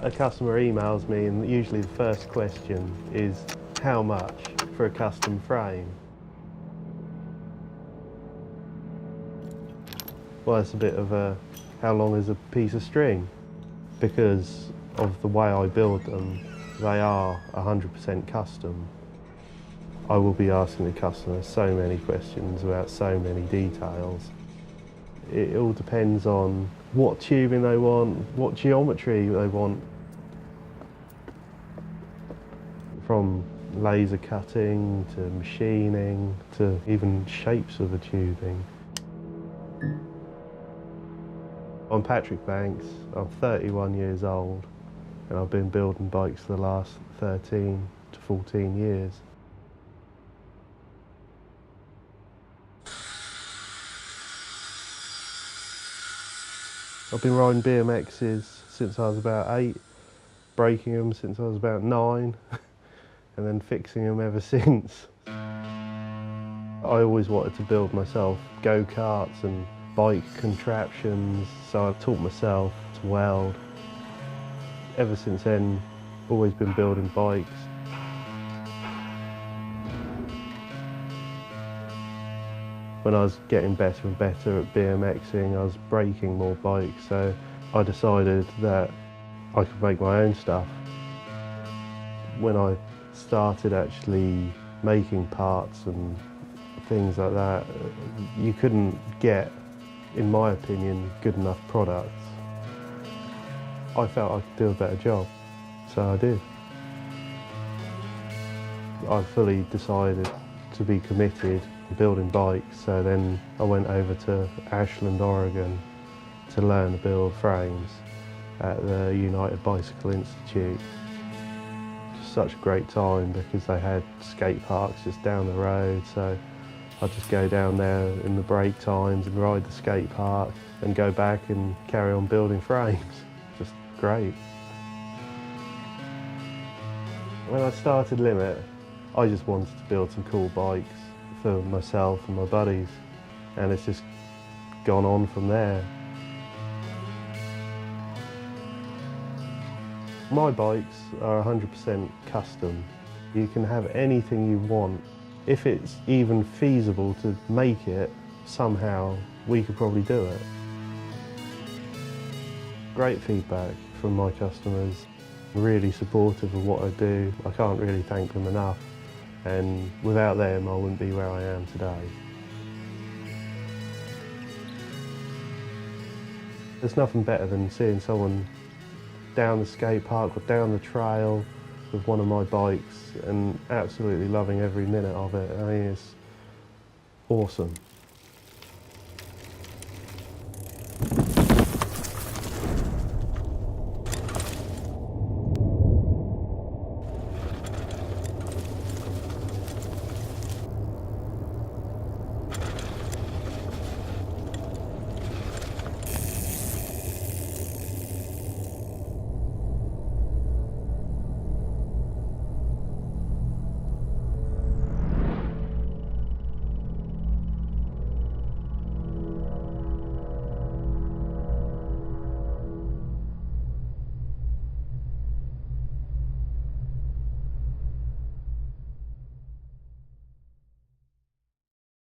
A customer emails me and usually the first question is how much for a custom frame? Well, it's a bit of a how long is a piece of string? Because of the way I build them, they are 100% custom. I will be asking the customer so many questions about so many details. It all depends on what tubing they want, what geometry they want. From laser cutting to machining to even shapes of the tubing. I'm Patrick Banks, I'm 31 years old and I've been building bikes for the last 13 to 14 years. I've been riding BMXs since I was about 8, breaking them since I was about 9 and then fixing them ever since. I always wanted to build myself go-karts and bike contraptions, so I taught myself to weld. Ever since then, always been building bikes. When I was getting better and better at BMXing, I was breaking more bikes, so I decided that I could make my own stuff. When I started actually making parts and things like that, you couldn't get, in my opinion, good enough products. I felt I could do a better job, so I did. I fully decided to be committed to building bikes, so then I went over to Ashland, Oregon to learn to build frames at the United Bicycle Institute. Just such a great time because they had skate parks just down the road, so I'd just go down there in the break times and ride the skate park and go back and carry on building frames. Just great. When I started Limit, I just wanted to build some cool bikes for myself and my buddies, and it's just gone on from there. My bikes are 100% custom. You can have anything you want. If it's even feasible to make it, somehow we could probably do it. Great feedback from my customers, really supportive of what I do. I can't really thank them enough, and without them I wouldn't be where I am today. There's nothing better than seeing someone down the skate park or down the trail with one of my bikes and absolutely loving every minute of it. I mean, it's awesome.